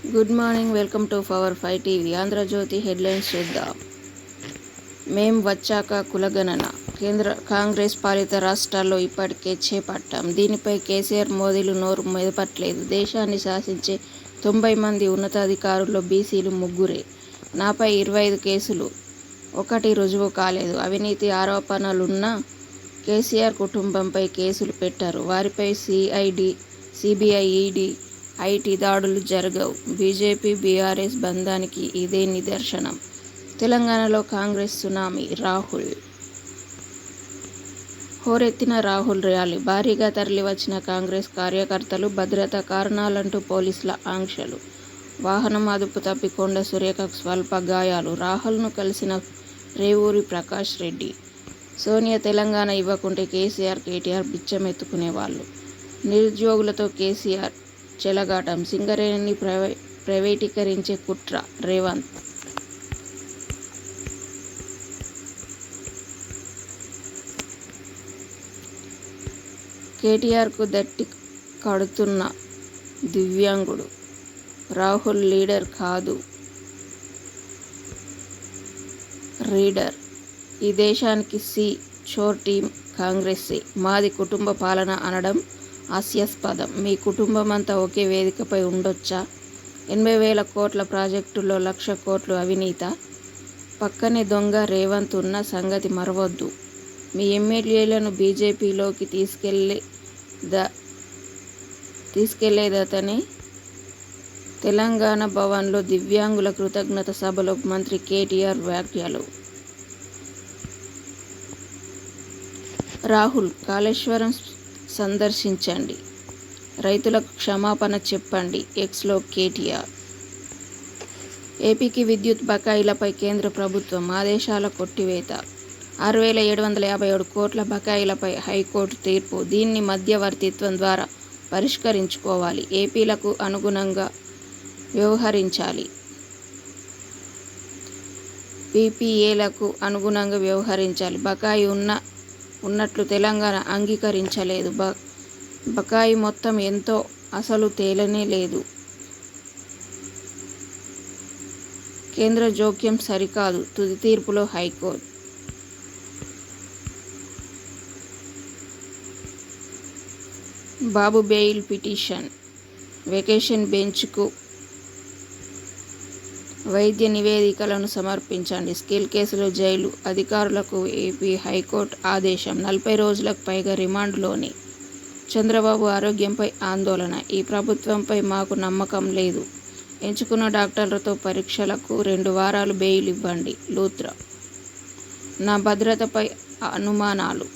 Good morning. Welcome to power 5 TV. Andhrajyothi headlines చూద్దాం. మేం వచ్చాక కులగణన కాంగ్రెస్ పాలిత రాష్ట్రాల్లో ఇప్పటికే చేపట్టాం. దీనిపై కేసీఆర్, మోదీలు నోరు మెదపట్లేదు. దేశాన్ని శాసించే 90 మంది ఉన్నతాధికారుల్లో బీసీలు ముగ్గురే. నాపై 25 కేసులు, ఒకటి రుజువు కాలేదు. అవినీతి ఆరోపణలున్న కేసీఆర్ కుటుంబంపై కేసులు పెట్టారు. వారిపై సిబిఐ, ఈడీ, ఐటీ దాడులు జరగవు. బీజేపీ బీఆర్ఎస్ బంధానికి ఇదే నిదర్శనం. తెలంగాణలో కాంగ్రెస్ సునామీ. హోరెత్తిన రాహుల్ ర్యాలీ. భారీగా తరలివచ్చిన కాంగ్రెస్ కార్యకర్తలు. భద్రతా కారణాలంటూ పోలీసుల ఆంక్షలు. వాహనం అదుపు తప్పి కొండ సురేఖకు స్వల్ప గాయాలు. రాహుల్ను కలిసిన రేవూరి ప్రకాష్ రెడ్డి. సోనియా తెలంగాణ ఇవ్వకుంటే కేసీఆర్, కేటీఆర్ బిచ్చమెత్తుకునేవాళ్లు. నిరుద్యోగులతో కేసీఆర్ చెలగాటం. సింగరేణిని ప్రైవేటీకరించే కుట్ర. రేవంత్. కేటీఆర్కు దట్టి కడుతున్న దివ్యాంగుడు. రాహుల్ లీడర్ కాదు, రీడర్. ఈ దేశానికి చోర్ టీం కాంగ్రెస్సే. మాది కుటుంబ పాలన అనడం హాస్యాస్పదం. మీ కుటుంబమంతా ఒకే వేదికపై ఉండొచ్చా? 80,000 కోట్ల ప్రాజెక్టుల్లో 1,00,000 కోట్లు అవినీతా? పక్కనే దొంగ రేవంత్ ఉన్న సంగతి మరవొద్దు. మీ ఎమ్మెల్యేలను బీజేపీలోకి తీసుకెళ్లేదతనే. తెలంగాణ భవన్లో దివ్యాంగుల కృతజ్ఞత సభలో మంత్రి కేటీఆర్ వ్యాఖ్యలు. రాహుల్, కాళేశ్వరం సందర్శించండి, రైతులకు క్షమాపణ చెప్పండి. ఎక్స్లో కేటీఆర్. ఏపీకి విద్యుత్ బకాయిలపై కేంద్ర ప్రభుత్వం ఆదేశాల కొట్టివేత. 6,757 కోట్ల బకాయిలపై హైకోర్టు తీర్పు. దీన్ని మధ్యవర్తిత్వం ద్వారా పరిష్కరించుకోవాలి. ఏపీలకు అనుగుణంగా వ్యవహరించాలి. పీపీఏలకు అనుగుణంగా వ్యవహరించాలి. బకాయి ఉన్నట్లు తెలంగాణ అంగీకరించలేదు. బకాయి మొత్తం ఎంతో అసలు తేలనే లేదు. కేంద్ర జోక్యం సరికాదు. తుది తీర్పులో హైకోర్టు. బాబు బెయిల్ పిటిషన్. వెకేషన్ బెంచ్కు వైద్య నివేదికలను సమర్పించండి. స్కిల్ కేసులో జైలు అధికారులకు ఏపీ హైకోర్టు ఆదేశం. 40 రోజులకు పైగా రిమాండ్లోనే. చంద్రబాబు ఆరోగ్యంపై ఆందోళన. ఈ ప్రభుత్వంపై మాకు నమ్మకం లేదు. ఎంచుకున్న డాక్టర్లతో పరీక్షలకు 2 వారాలు బెయిల్ ఇవ్వండి. లూత్రా. నా భద్రతపై అనుమానాలు.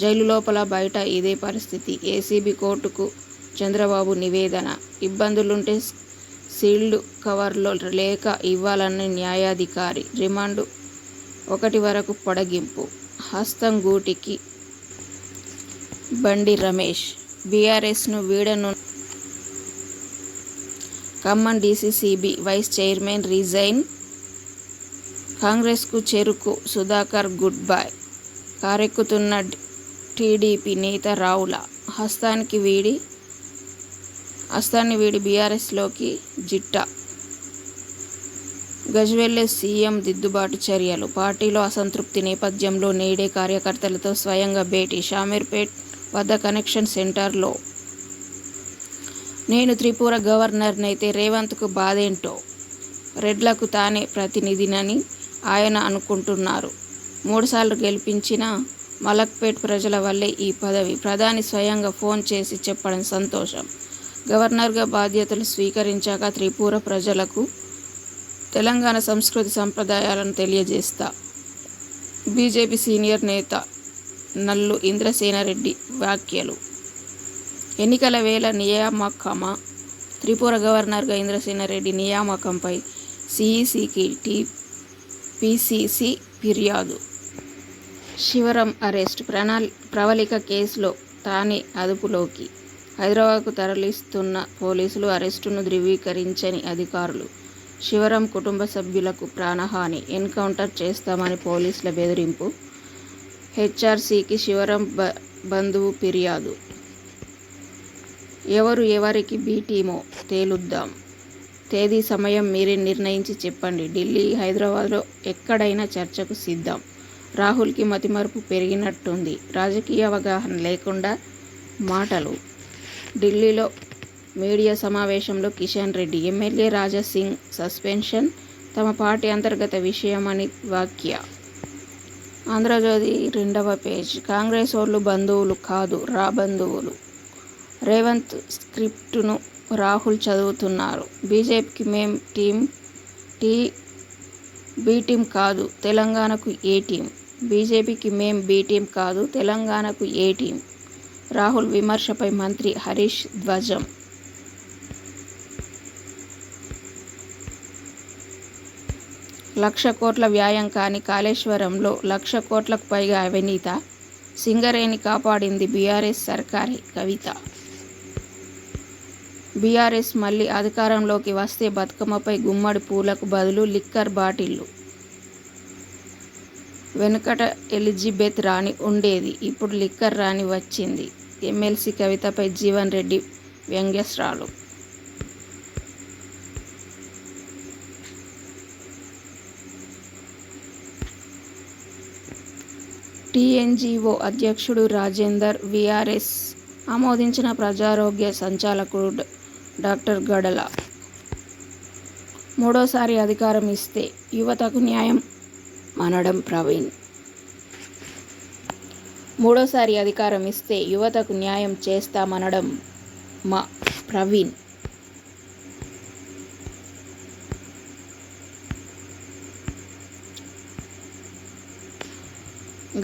జైలు లోపల బయట ఇదే పరిస్థితి. ఏసీబీ కోర్టుకు చంద్రబాబు నివేదన. ఇబ్బందులుంటే సీల్డ్ కవర్లో లేఖ ఇవ్వాలన్న న్యాయాధికారి. రిమాండ్ 1 వరకు పొడిగింపు. హస్తం గూటికి బండి రమేష్. బీఆర్ఎస్ను వీడను. Khammam DCCB vice chairman resign. కాంగ్రెస్కు చెరుకు సుధాకర్ గుడ్ బై. కారెక్కుతున్న టీడీపీ నేత రావుల. హస్తాన్ని వీడి బీఆర్ఎస్లోకి జిట్టా. గజ్వేల్లో సీఎం దిద్దుబాటు చర్యలు. పార్టీలో అసంతృప్తి నేపథ్యంలో నేడే కార్యకర్తలతో స్వయంగా భేటీ. షామీర్పేట్ వద్ద కనెక్షన్ సెంటర్లో. నేను త్రిపుర గవర్నర్నైతే రేవంత్కు బాధేంటో. రెడ్లకు తానే ప్రతినిధినని ఆయన అనుకుంటున్నారు. 3 సార్లు గెలిపించిన మలక్పేట్ ప్రజల వల్లే ఈ పదవి. ప్రధాని స్వయంగా ఫోన్ చేసి చెప్పడం సంతోషం. గవర్నర్గా బాధ్యతలు స్వీకరించాక త్రిపుర ప్రజలకు తెలంగాణ సంస్కృతి సంప్రదాయాలను తెలియజేస్తా. బీజేపీ సీనియర్ నేత నల్లు ఇంద్రసేనారెడ్డి వ్యాఖ్యలు. ఎన్నికల వేళ నియామకమా? త్రిపుర గవర్నర్గా ఇంద్రసేనారెడ్డి నియామకంపై సీఈసీకి టీపీసీసీ ఫిర్యాదు. శివరం అరెస్ట్. ప్రవళిక కేసులో తానే అదుపులోకి. హైదరాబాద్కు తరలిస్తున్న పోలీసులు. అరెస్టును ధృవీకరించని అధికారులు. శివరం కుటుంబ సభ్యులకు ప్రాణహాని. ఎన్కౌంటర్ చేస్తామని పోలీసుల బెదిరింపు. హెచ్ఆర్సీకి శివరం బంధువు ఫిర్యాదు. ఎవరు ఎవరికి బీ టీమో తేలుద్దాం. తేదీ సమయం మీరే నిర్ణయించి చెప్పండి. ఢిల్లీ, హైదరాబాద్లో ఎక్కడైనా చర్చకు సిద్ధం. రాహుల్కి మతిమరుపు పెరిగినట్టుంది. రాజకీయ అవగాహన లేకుండా మాటలు. ఢిల్లీలో మీడియా సమావేశంలో కిషన్ రెడ్డి, ఎమ్మెల్యే రాజాసింగ్ సస్పెన్షన్ తమ పార్టీ అంతర్గత విషయమని వ్యాఖ్య. ఆంధ్రజ్యోతి 2వ పేజ్. కాంగ్రెస్ ఓళ్ళు బంధువులు కాదు, రాబంధువులు. రేవంత్ స్క్రిప్టును రాహుల్ చదువుతున్నారు. బీజేపీకి మేం బి టీం కాదు, తెలంగాణకు ఏ టీం. బీజేపీకి మేం బి టీం కాదు, తెలంగాణకు ఏ టీం. రాహుల్ విమర్శపై మంత్రి హరీష్ ధ్వజం. ₹1,00,000 కోట్ల వ్యయం కాని కాళేశ్వరంలో ₹1,00,000 కోట్లకు పైగా అవినీత. సింగరేణి కాపాడింది బీఆర్ఎస్ సర్కారే. కవిత. బీఆర్ఎస్ మళ్లీ అధికారంలోకి వస్తే బతుకమ్మపై గుమ్మడి పూలకు బదులు లిక్కర్ బాటిళ్లు. వెనుకట ఎలిజబెత్ రాణి ఉండేది, ఇప్పుడు లిక్కర్ రాణి వచ్చింది. ఎమ్మెల్సీ కవితపై జీవన్ రెడ్డి వ్యంగ్యాస్త్రాలు. టీఎన్జీఓ అధ్యక్షుడు రాజేందర్, వీఆర్ఎస్ ఆమోదించిన ప్రజారోగ్య సంచాలకుడు డాక్టర్ గడల. మూడోసారి అధికారం ఇస్తే యువతకు న్యాయం మనడం ప్రవీణ్. మూడోసారి అధికారం ఇస్తే యువతకు న్యాయం చేస్తామనడం ప్రవీణ్.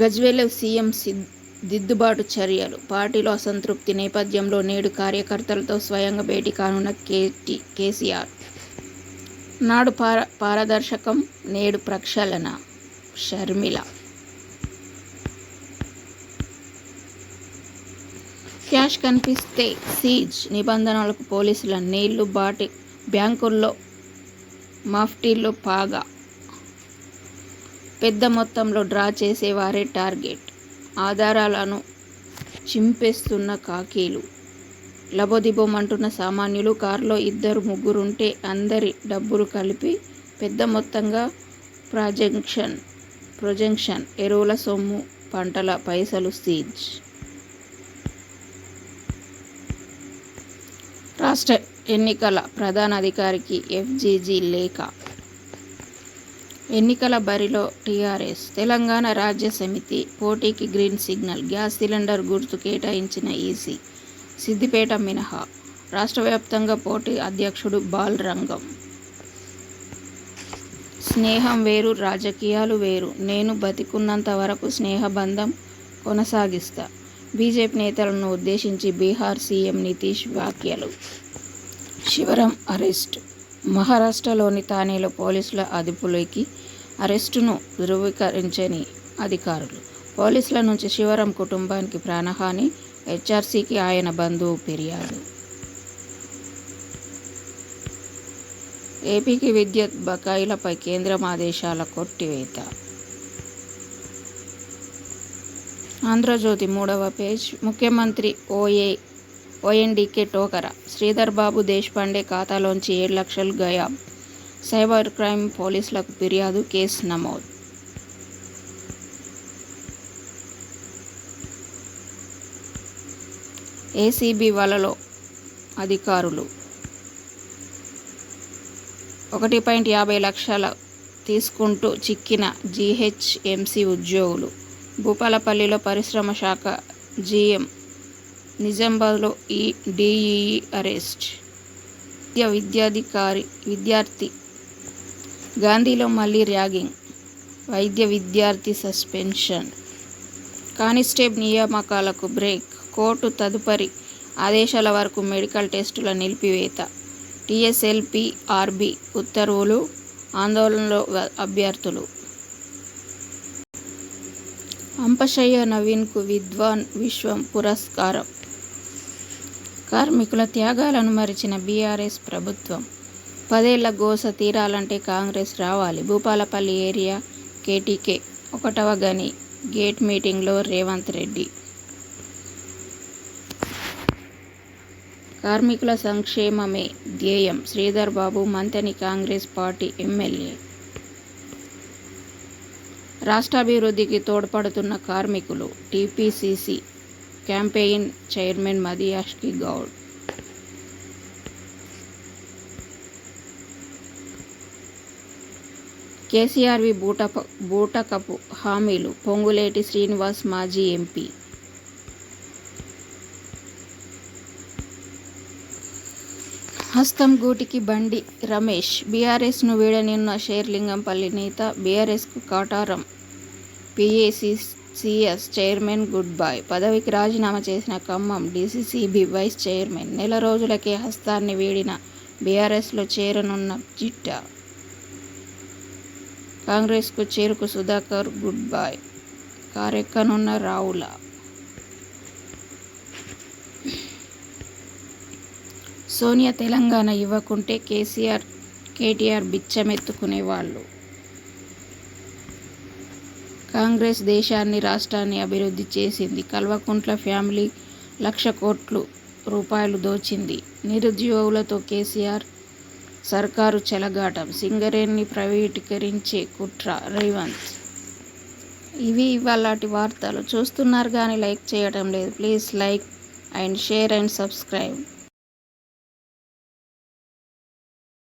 గజ్వేల్ సీఎం దిద్దుబాటు చర్యలు. పార్టీలో అసంతృప్తి నేపథ్యంలో నేడు కార్యకర్తలతో స్వయంగా భేటీ కానున్న కేసీఆర్. నాడు పారదర్శకం, నేడు ప్రక్షాళన. షర్మిల. క్యాష్ కనిపిస్తే సీజ్. నిబంధనలకు పోలీసుల నీళ్లు బాటి. బ్యాంకుల్లో మాఫ్టీల్లో పాగా. పెద్ద మొత్తంలో డ్రా చేసేవారే టార్గెట్. ఆధారాలను చింపేస్తున్న కాకీలు. లబోదిబోమంటున్న సామాన్యులు. కారులో 2-3 అందరి డబ్బులు కలిపి పెద్ద మొత్తంగా ప్రొజెక్షన్. ఎరువుల సొమ్ము, పంటల పైసలు సీజ్. రాష్ట్ర ఎన్నికల ప్రధానాధికారికి ఎఫ్జీజీ లేఖ. ఎన్నికల బరిలో టీఆర్ఎస్. తెలంగాణ రాజ్య సమితి పోటీకి గ్రీన్ సిగ్నల్. గ్యాస్ సిలిండర్ గుర్తు కేటాయించిన ఈసీ. సిద్దిపేట మినహా రాష్ట్ర వ్యాప్తంగా పోటీ. అధ్యక్షుడు బాలరంగం. స్నేహం వేరు, రాజకీయాలు వేరు. నేను బతికున్నంత వరకు స్నేహబంధం కొనసాగిస్తా. బీజేపీ నేతలను ఉద్దేశించి బీహార్ సీఎం నితీష్ వ్యాఖ్యలు. శివరాం అరెస్టు. మహారాష్ట్రలోని థానేలో పోలీసుల అదుపులోకి. అరెస్టును ధృవీకరించని అధికారులు. పోలీసుల నుంచి శివరాం కుటుంబానికి ప్రాణహాని. హెచ్ఆర్సీకి ఆయన బంధువు ఫిర్యాదు. ఏపీకి విద్యుత్ బకాయిలపై కేంద్రం ఆదేశాల కొట్టివేత. ఆంధ్రజ్యోతి 3వ పేజ్. ముఖ్యమంత్రి ఓఎన్డీకే టోకరా. శ్రీధర్ బాబు దేశపాండే ఖాతాలోంచి 7 లక్షలు గయాబ్. సైబర్ క్రైమ్ పోలీసులకు ఫిర్యాదు. కేసు నమోదు. ఏసీబీ వలలో అధికారులు. 1.50 లక్షలు తీసుకుంటూ చిక్కిన జీహెచ్ఎంసీ ఉద్యోగులు. భూపాలపల్లిలో పరిశ్రమ శాఖ జీఎం. నిజామాబాద్లో డీఈఈ అరెస్ట్. విద్యార్థి. గాంధీలో మళ్లీ ర్యాగింగ్. వైద్య విద్యార్థి సస్పెన్షన్. కానిస్టేబుల్ నియామకాలకు బ్రేక్. కోర్టు తదుపరి ఆదేశాల వరకు మెడికల్ టెస్టుల నిలిపివేత. టీఎస్ఎల్పీఆర్బీ ఉత్తర్వులు. ఆందోళనలో అభ్యర్థులు. అంపశయ్య నవీన్కు విద్వాన్ విశ్వం పురస్కారం. కార్మికుల త్యాగాలను మరిచిన బీఆర్ఎస్ ప్రభుత్వం. 10 ఏళ్ల గోస తీరాలంటే కాంగ్రెస్ రావాలి. భూపాలపల్లి ఏరియా కేటీకే 1వ గని గేట్ మీటింగ్లో రేవంత్ రెడ్డి. కార్మికుల సంక్షేమమే ధ్యేయం. Sridhar Babu Manthani, Congress party MLA. రాష్ట్రాభివృద్ధికి తోడ్పడుతున్న కార్మికులు. TPCC campaign chairman Madhu Yaskhi Goud. కేసీఆర్వి బూటకపు హామీలు. పొంగులేటి శ్రీనివాస్ మాజీ ఎంపీ. హస్తం గూటికి బండి రమేష్. బీఆర్ఎస్ను వీడనున్న షేర్లింగంపల్లి నేత. బీఆర్ఎస్కు Kataram. PACCS chairman goodbye. పదవికి రాజీనామా చేసిన ఖమ్మం డీసీసీబీ వైస్ చైర్మన్. నెల రోజులకే హస్తాన్ని వీడిన బీఆర్ఎస్లో చేరనున్న జిట్టా. కాంగ్రెస్కు చేరుకు సుధాకర్ గుడ్ బై. కారెక్కనున్న రావుల. సోనియా తెలంగాణ ఇవ్వకుంటే కేటీఆర్ బిచ్చమెత్తుకునేవాళ్ళు. కాంగ్రెస్ దేశాన్ని, రాష్ట్రాన్ని అభివృద్ధి చేసింది. కల్వకుంట్ల ఫ్యామిలీ 1,00,000 కోట్ల రూపాయలు దోచింది. నిరుద్యోగులతో కేసీఆర్ సర్కారు చెలగాటం. సింగరేణిని ప్రైవేటీకరించే కుట్ర రేవంత్. ఇవి ఇవాళటి వార్తలు. చూస్తున్నారు కానీ లైక్ చేయడం లేదు. Please like and share and subscribe.